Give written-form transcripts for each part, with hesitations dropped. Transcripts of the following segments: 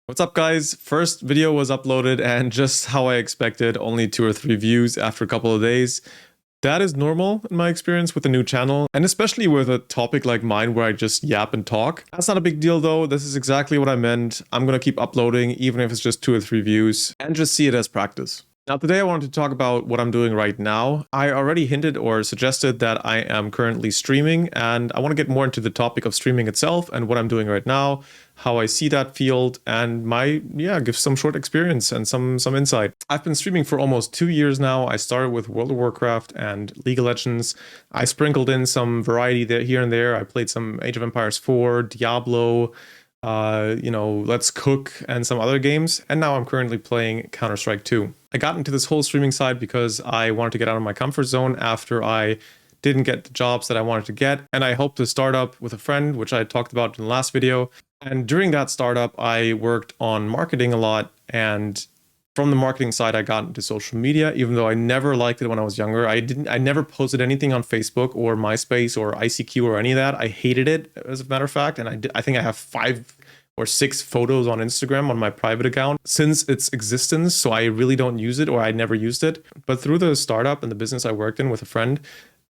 What's up, guys? First video was uploaded and just how I expected, only 2 or 3 views after a couple of days. That is normal in my experience with a new channel, and especially with a topic like mine where I just yap and talk. That's not a big deal though. This is exactly what I meant. I'm gonna keep uploading even if it's just 2 or 3 views and just see it as practice. Now today I wanted to talk about what I'm doing right now. I already hinted or suggested that I am currently streaming, and I want to get more into the topic of streaming itself and what I'm doing right now, how I see that field, and give some short experience and some insight. I've been streaming for almost 2 years now. I started with World of Warcraft and League of Legends. I sprinkled in some variety there here and there. I played some Age of Empires 4, Diablo, Let's Cook, and some other games. And now I'm currently playing Counter-Strike 2. I got into this whole streaming side because I wanted to get out of my comfort zone after I didn't get the jobs that I wanted to get. And I hoped to start up with a friend, which I talked about in the last video. And during that startup, I worked on marketing a lot. And from the marketing side, I got into social media, even though I never liked it when I was younger. I never posted anything on Facebook or MySpace or ICQ or any of that. I hated it, as a matter of fact. And I think I have 5 or 6 photos on Instagram on my private account since its existence. So I really don't use it, or I never used it. But through the startup and the business I worked in with a friend,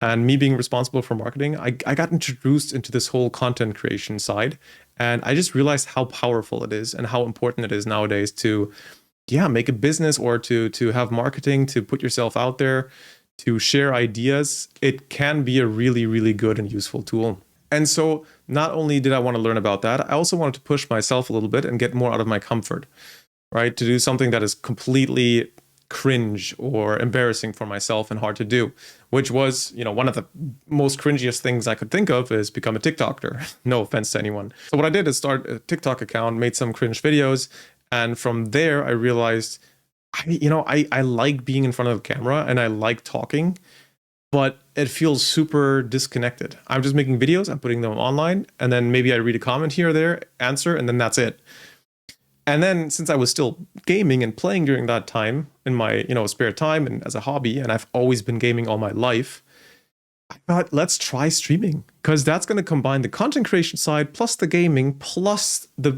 and me being responsible for marketing, I got introduced into this whole content creation side. And I just realized how powerful it is and how important it is nowadays to make a business, or to have marketing, to put yourself out there, to share ideas. It can be a really, really good and useful tool. And so not only did I want to learn about that, I also wanted to push myself a little bit and get more out of my comfort, right? To do something that is completely cringe or embarrassing for myself and hard to do, which was, one of the most cringiest things I could think of is become a TikToker. No offense to anyone. So what I did is start a TikTok account, made some cringe videos. And from there, I realized, I like being in front of the camera and I like talking, but it feels super disconnected. I'm just making videos, I'm putting them online, and then maybe I read a comment here or there, answer, and then that's it. And then since I was still gaming and playing during that time in my, spare time and as a hobby, and I've always been gaming all my life, I thought, let's try streaming, because that's going to combine the content creation side plus the gaming plus the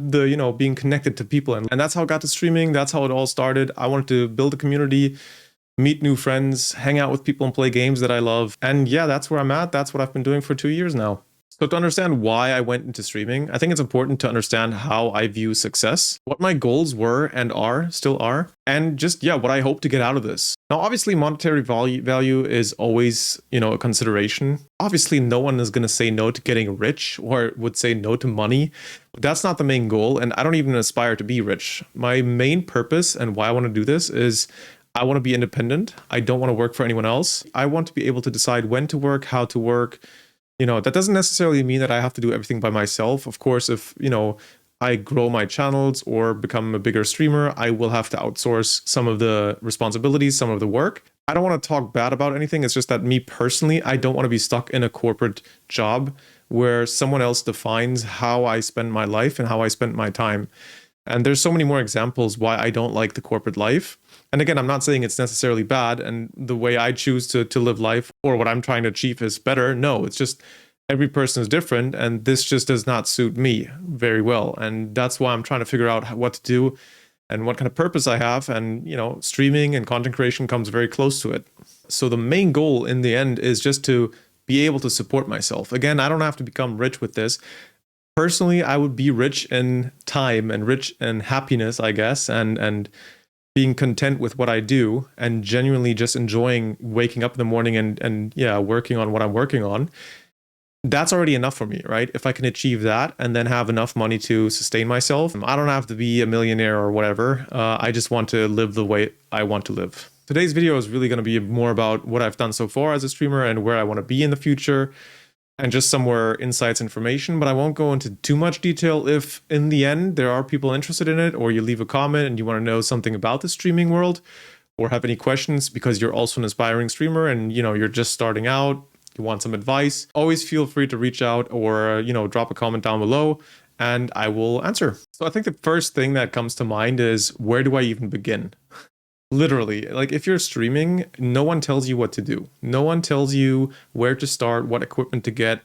being connected to people. And that's how I got to streaming. That's how it all started. I wanted to build a community, meet new friends, hang out with people and play games that I love. And yeah, that's where I'm at. That's what I've been doing for 2 years now. So to understand why I went into streaming, I think it's important to understand how I view success, what my goals were and still are, and just, what I hope to get out of this. Now, obviously, monetary value is always, a consideration. Obviously, no one is going to say no to getting rich or would say no to money. But that's not the main goal, and I don't even aspire to be rich. My main purpose and why I want to do this is I want to be independent. I don't want to work for anyone else. I want to be able to decide when to work, how to work. That doesn't necessarily mean that I have to do everything by myself. Of course, if, I grow my channels or become a bigger streamer, I will have to outsource some of the responsibilities, some of the work. I don't want to talk bad about anything. It's just that me personally, I don't want to be stuck in a corporate job where someone else defines how I spend my life and how I spend my time. And there's so many more examples why I don't like the corporate life. And again, I'm not saying it's necessarily bad and the way I choose to live life or what I'm trying to achieve is better. No, it's just every person is different, and this just does not suit me very well. And that's why I'm trying to figure out what to do and what kind of purpose I have. And, streaming and content creation comes very close to it. So the main goal in the end is just to be able to support myself. Again, I don't have to become rich with this. Personally, I would be rich in time and rich in happiness, I guess, and being content with what I do and genuinely just enjoying waking up in the morning and working on what I'm working on. That's already enough for me, right? If I can achieve that and then have enough money to sustain myself, I don't have to be a millionaire or whatever. I just want to live the way I want to live. Today's video is really going to be more about what I've done so far as a streamer and where I want to be in the future, and just some more insights, information, but I won't go into too much detail. If in the end there are people interested in it, or you leave a comment and you want to know something about the streaming world or have any questions because you're also an aspiring streamer and you're just starting out, you want some advice, always feel free to reach out or drop a comment down below and I will answer. So I think the first thing that comes to mind is, where do I even begin? Literally, like if you're streaming, no one tells you what to do. No one tells you where to start, what equipment to get,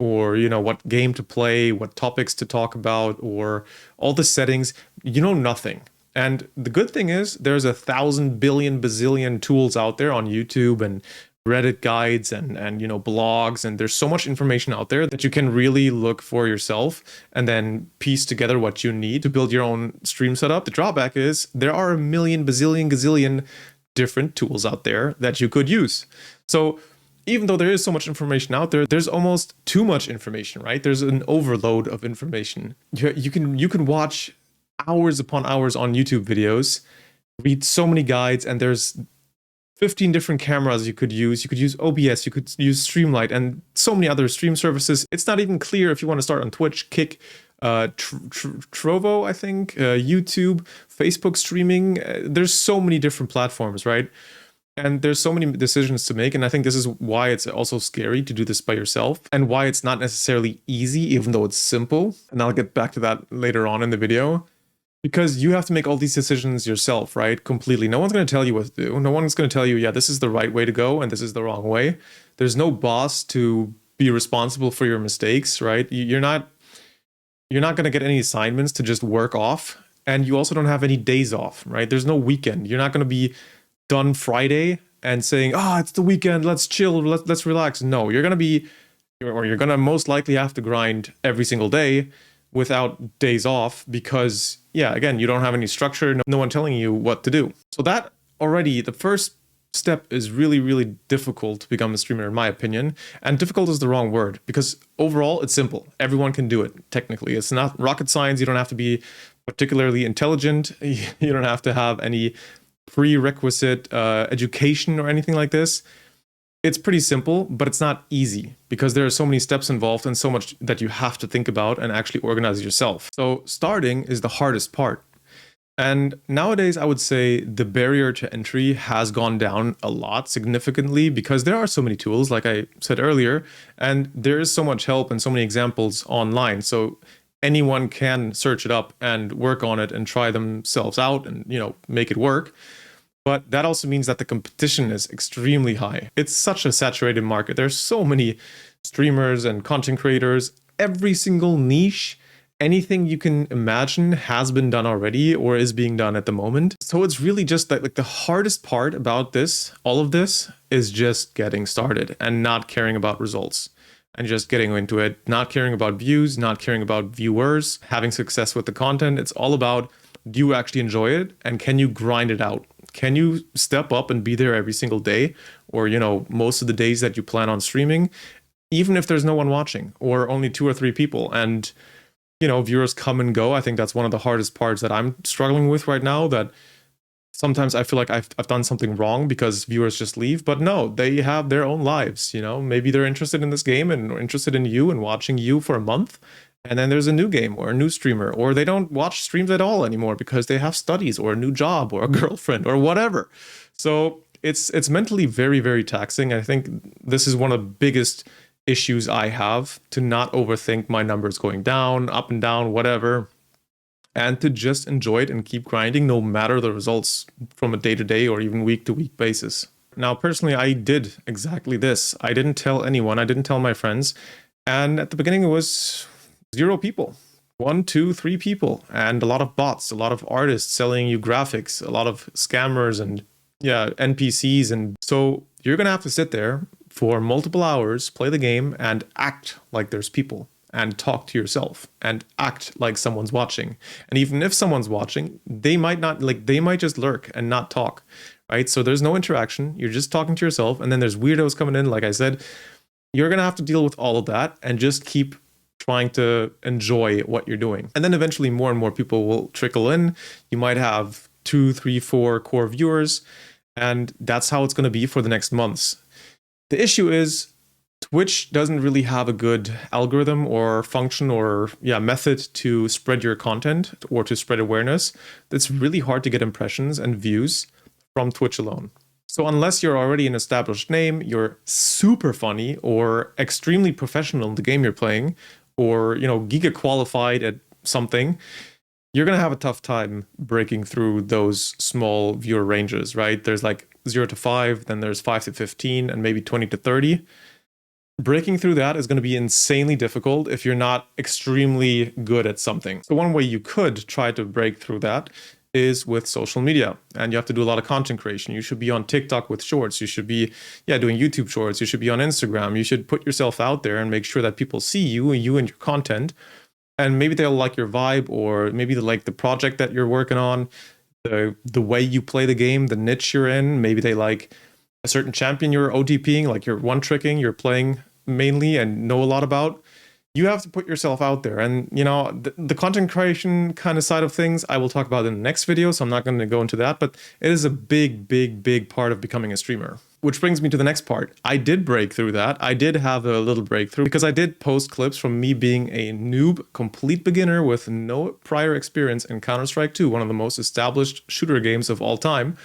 or what game to play, what topics to talk about, or all the settings. You know nothing. And the good thing is there's 1,000 billion bazillion tools out there on YouTube and Reddit guides and blogs, and there's so much information out there that you can really look for yourself and then piece together what you need to build your own stream setup. The drawback is there are a million bazillion gazillion different tools out there that you could use. So even though there is so much information out there, there's almost too much information, right? There's an overload of information. You can watch hours upon hours on YouTube videos, read so many guides, and there's 15 different cameras you could use. You could use OBS, you could use Streamlight, and so many other stream services. It's not even clear if you want to start on Twitch, Kick, Trovo, I think, YouTube, Facebook streaming. There's so many different platforms, right? And there's so many decisions to make. And I think this is why it's also scary to do this by yourself, and why it's not necessarily easy, even though it's simple. And I'll get back to that later on in the video. Because you have to make all these decisions yourself, right? Completely. No one's going to tell you what to do. No one's going to tell you, yeah, this is the right way to go and this is the wrong way. There's no boss to be responsible for your mistakes, right? You're not going to get any assignments to just work off. And you also don't have any days off, right? There's no weekend. You're not going to be done Friday and saying, it's the weekend, let's chill, let's relax. No, you're going to most likely have to grind every single day without days off because, again, you don't have any structure, no one telling you what to do. So that already, the first step is really, really difficult to become a streamer, in my opinion. And difficult is the wrong word because overall, it's simple. Everyone can do it, technically. It's not rocket science. You don't have to be particularly intelligent. You don't have to have any prerequisite education or anything like this. It's pretty simple, but it's not easy because there are so many steps involved and so much that you have to think about and actually organize yourself. So starting is the hardest part. And nowadays, I would say the barrier to entry has gone down a lot significantly because there are so many tools, like I said earlier, and there is so much help and so many examples online. So anyone can search it up and work on it and try themselves out and, make it work. But that also means that the competition is extremely high. It's such a saturated market. There's so many streamers and content creators. Every single niche, anything you can imagine has been done already or is being done at the moment. So it's really just like the hardest part about this, all of this, is just getting started and not caring about results. And just getting into it, not caring about views, not caring about viewers, having success with the content. It's all about, do you actually enjoy it? And can you grind it out? Can you step up and be there every single day? Or, most of the days that you plan on streaming, even if there's no one watching or only 2 or 3 people and, viewers come and go. I think that's one of the hardest parts that I'm struggling with right now, that sometimes I feel like I've done something wrong because viewers just leave, but no, they have their own lives. Maybe they're interested in this game and interested in you and watching you for a month. And then there's a new game or a new streamer, or they don't watch streams at all anymore because they have studies or a new job or a girlfriend or whatever. So it's mentally very, very taxing. I think this is one of the biggest issues I have, to not overthink my numbers going down, up and down, whatever, and to just enjoy it and keep grinding no matter the results from a day-to-day or even week-to-week basis. Now, personally, I did exactly this. I didn't tell anyone. I didn't tell my friends. And at the beginning, it was 0 people, 1, 2, 3 people, and a lot of bots, a lot of artists selling you graphics, a lot of scammers and NPCs. And so you're going to have to sit there for multiple hours, play the game and act like there's people and talk to yourself and act like someone's watching. And even if someone's watching, they might just lurk and not talk, right? So there's no interaction. You're just talking to yourself. And then there's weirdos coming in. Like I said, you're going to have to deal with all of that and just keep trying to enjoy what you're doing. And then eventually more and more people will trickle in. You might have 2, 3, 4 core viewers, and that's how it's going to be for the next months. The issue is Twitch doesn't really have a good algorithm or function or method to spread your content or to spread awareness. It's really hard to get impressions and views from Twitch alone. So unless you're already an established name, you're super funny or extremely professional in the game you're playing, or Giga qualified at something, you're going to have a tough time breaking through those small viewer ranges, right? There's like 0 to 5, then there's 5 to 15, and maybe 20 to 30. breaking through that is going to be insanely difficult if you're not extremely good at something. So one way you could try to break through that is with social media, and you have to do a lot of content creation. You should be on TikTok with shorts. You should be, doing YouTube shorts. You should be on Instagram. You should put yourself out there and make sure that people see you and your content, and maybe they'll like your vibe, or maybe they like the project that you're working on, the way you play the game, the niche you're in. Maybe they like a certain champion you're OTPing, like you're one-tricking, you're playing mainly and know a lot about. You have to put yourself out there. And, the content creation kind of side of things, I will talk about in the next video, so I'm not going to go into that, but it is a big, big, big part of becoming a streamer. Which brings me to the next part. I did break through that. I did have a little breakthrough because I did post clips from me being a noob, complete beginner with no prior experience in Counter-Strike 2, one of the most established shooter games of all time.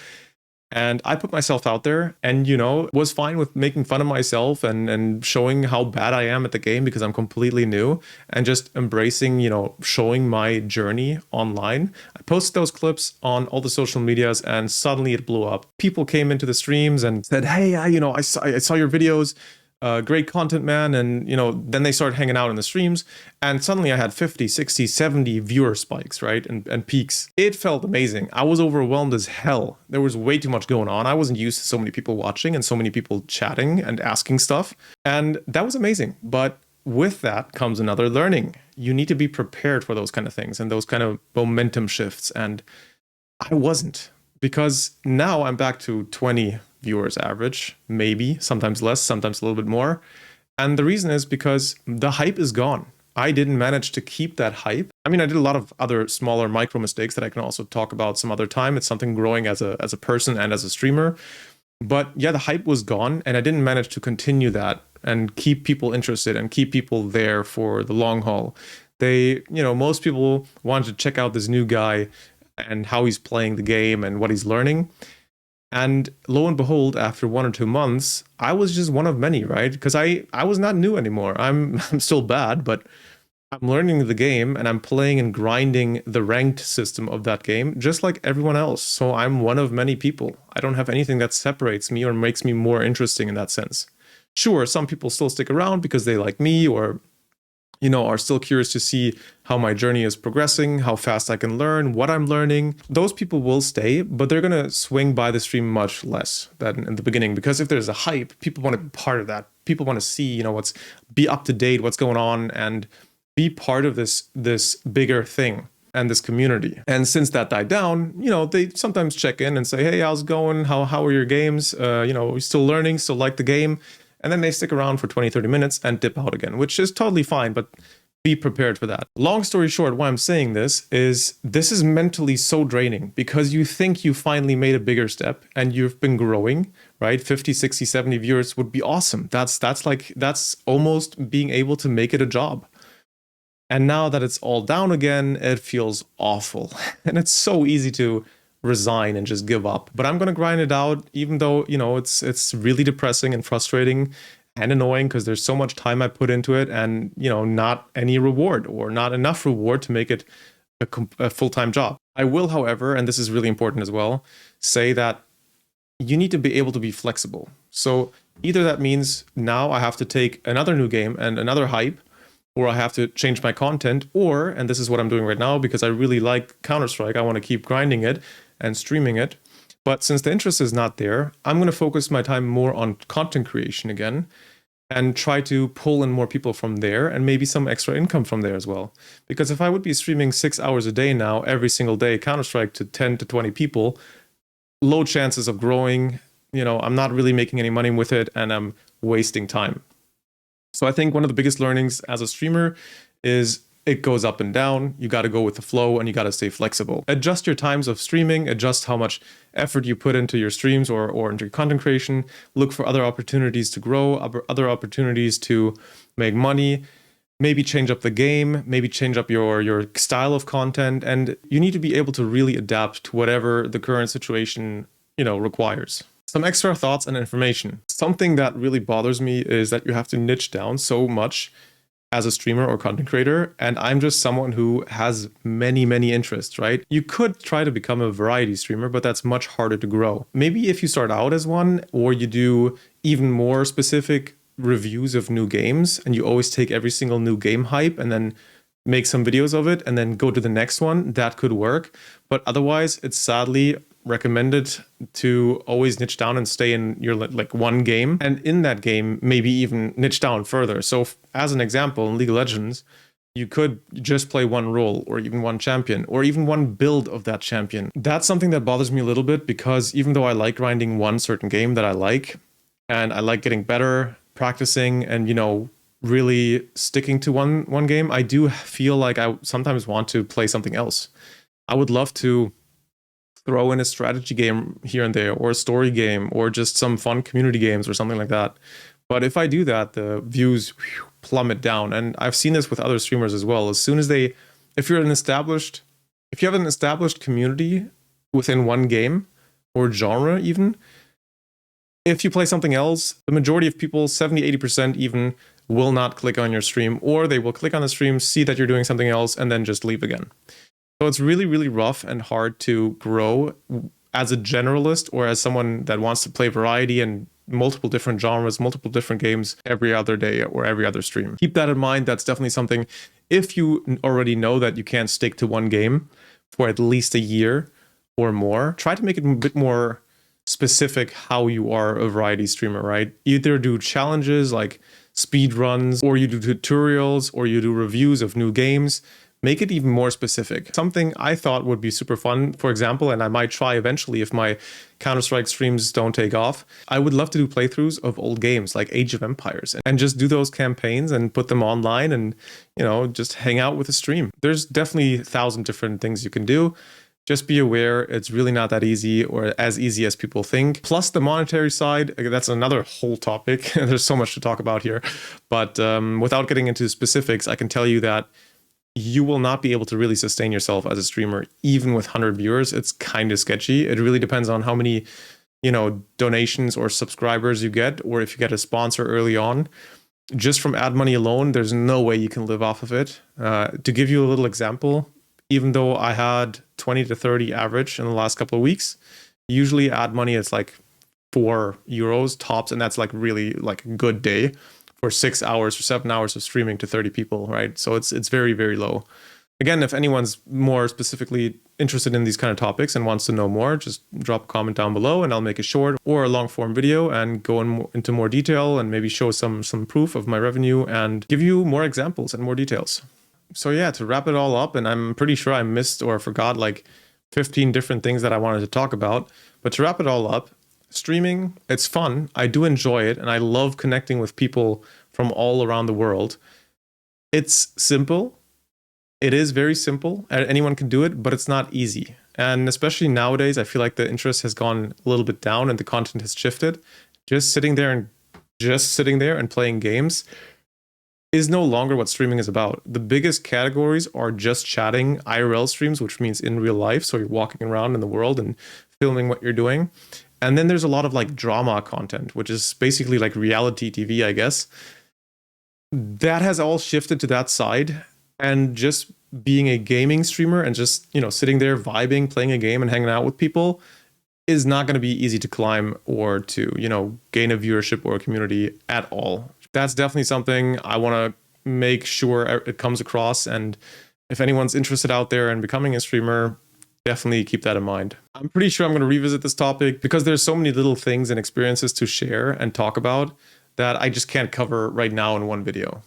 And I put myself out there and, was fine with making fun of myself and showing how bad I am at the game because I'm completely new, and just embracing, showing my journey online. I posted those clips on all the social medias and suddenly it blew up. People came into the streams and said, hey, I saw your videos. Great content, man. And, then they started hanging out in the streams, and suddenly I had 50, 60, 70 viewer spikes, right? And peaks. It felt amazing. I was overwhelmed as hell. There was way too much going on. I wasn't used to so many people watching and so many people chatting and asking stuff. And that was amazing. But with that comes another learning. You need to be prepared for those kind of things and those kind of momentum shifts. And I wasn't, because now I'm back to 20 viewers average, maybe, sometimes less, sometimes a little bit more. And the reason is because the hype is gone. I didn't manage to keep that hype. I mean, I did a lot of other smaller micro mistakes that I can also talk about some other time. It's something growing as a person and as a streamer. But yeah, the hype was gone, and I didn't manage to continue that and keep people interested and keep people there for the long haul. Most people wanted to check out this new guy and how he's playing the game and what he's learning. And lo and behold, after 1 or 2 months, I was just one of many, right? Because I was not new anymore. I'm still bad, but I'm learning the game and I'm playing and grinding the ranked system of that game just like everyone else. So I'm one of many people. I don't have anything that separates me or makes me more interesting in that sense. Sure, some people still stick around because they like me, or are still curious to see how my journey is progressing, how fast I can learn, what I'm learning. Those people will stay, but they're going to swing by the stream much less than in the beginning, because if there's a hype, people want to be part of that. People want to see, be up to date, what's going on, and be part of this bigger thing and this community. And since that died down, they sometimes check in and say, hey, how's it going? How are your games? We still learning, still like the game. And then they stick around for 20, 30 minutes and dip out again, which is totally fine, but be prepared for that. Long story short, why I'm saying this is mentally so draining, because you think you finally made a bigger step and you've been growing, right? 50, 60, 70 viewers would be awesome. That's almost being able to make it a job. And now that it's all down again, it feels awful. And it's so easy to resign and just give up. But I'm going to grind it out, even though, it's really depressing and frustrating and annoying, because there's so much time I put into it and, not any reward, or not enough reward to make it a full-time job. I will, however, and this is really important as well, say that you need to be able to be flexible. So either that means now I have to take another new game and another hype, or I have to change my content, or, and this is what I'm doing right now because I really like Counter-Strike, I want to keep grinding it and streaming it. But since the interest is not there, I'm going to focus my time more on content creation again and try to pull in more people from there, and maybe some extra income from there as well. Because if I would be streaming 6 hours a day now, every single day, Counter-Strike to 10 to 20 people, low chances of growing, I'm not really making any money with it, and I'm wasting time. So I think one of the biggest learnings as a streamer is it goes up and down. You got to go with the flow and you got to stay flexible. Adjust your times of streaming, adjust how much effort you put into your streams or into your content creation. Look for other opportunities to grow, other opportunities to make money, maybe change up the game, maybe change up your style of content. And you need to be able to really adapt to whatever the current situation, requires. Some extra thoughts and information. Something that really bothers me is that you have to niche down so much as a streamer or content creator, and I'm just someone who has many, many interests, right? You could try to become a variety streamer, but that's much harder to grow. Maybe if you start out as one, or you do even more specific reviews of new games and you always take every single new game hype and then make some videos of it and then go to the next one, that could work. But otherwise, it's sadly recommended to always niche down and stay in your like one game, and in that game maybe even niche down further. So as an example, in League of Legends, you could just play one role or even one champion or even one build of that champion. That's something that bothers me a little bit, because even though I like grinding one certain game that I like, and I like getting better, practicing, and really sticking to one game, I do feel like I sometimes want to play something else. I would love to throw in a strategy game here and there, or a story game, or just some fun community games or something like that. But if I do that, the views plummet down. And I've seen this with other streamers as well. As soon as if you have an established community within one game or genre even, if you play something else, the majority of people, 70-80% even, will not click on your stream, or they will click on the stream, see that you're doing something else, and then just leave again. So it's really, really rough and hard to grow as a generalist or as someone that wants to play variety and multiple different genres, multiple different games every other day or every other stream. Keep that in mind. That's definitely something. If you already know that you can't stick to one game for at least a year or more, try to make it a bit more specific how you are a variety streamer, right? Either do challenges like speed runs, or you do tutorials, or you do reviews of new games. Make it even more specific. Something I thought would be super fun, for example, and I might try eventually if my Counter-Strike streams don't take off, I would love to do playthroughs of old games like Age of Empires and just do those campaigns and put them online and, just hang out with a stream. There's definitely 1,000 different things you can do. Just be aware, it's really not that easy or as easy as people think. Plus the monetary side, that's another whole topic. There's so much to talk about here. But without getting into specifics, I can tell you that you will not be able to really sustain yourself as a streamer, even with 100 viewers. It's kind of sketchy. It really depends on how many, donations or subscribers you get, or if you get a sponsor early on. Just from ad money alone, there's no way you can live off of it. To give you a little example, even though I had 20 to 30 average in the last couple of weeks, usually ad money is like €4 tops, and that's like really like a good day for 6 hours or 7 hours of streaming to 30 people, right? So it's very, very low. Again, if anyone's more specifically interested in these kind of topics and wants to know more, just drop a comment down below and I'll make a short or a long form video and go into more detail and maybe show some proof of my revenue and give you more examples and more details. So yeah, to wrap it all up, and I'm pretty sure I missed or forgot like 15 different things that I wanted to talk about, but to wrap it all up, streaming, it's fun. I do enjoy it, and I love connecting with people from all around the world. It's simple. It is very simple. Anyone can do it, but it's not easy. And especially nowadays, I feel like the interest has gone a little bit down and the content has shifted. Just sitting there and playing games is no longer what streaming is about. The biggest categories are just chatting, IRL streams, which means in real life. So you're walking around in the world and filming what you're doing. And then there's a lot of like drama content, which is basically like reality TV, I guess. That has all shifted to that side. And just being a gaming streamer and just, sitting there vibing, playing a game and hanging out with people is not going to be easy to climb or to, gain a viewership or a community at all. That's definitely something I want to make sure it comes across. And if anyone's interested out there in becoming a streamer, definitely keep that in mind. I'm pretty sure I'm going to revisit this topic because there's so many little things and experiences to share and talk about that I just can't cover right now in one video.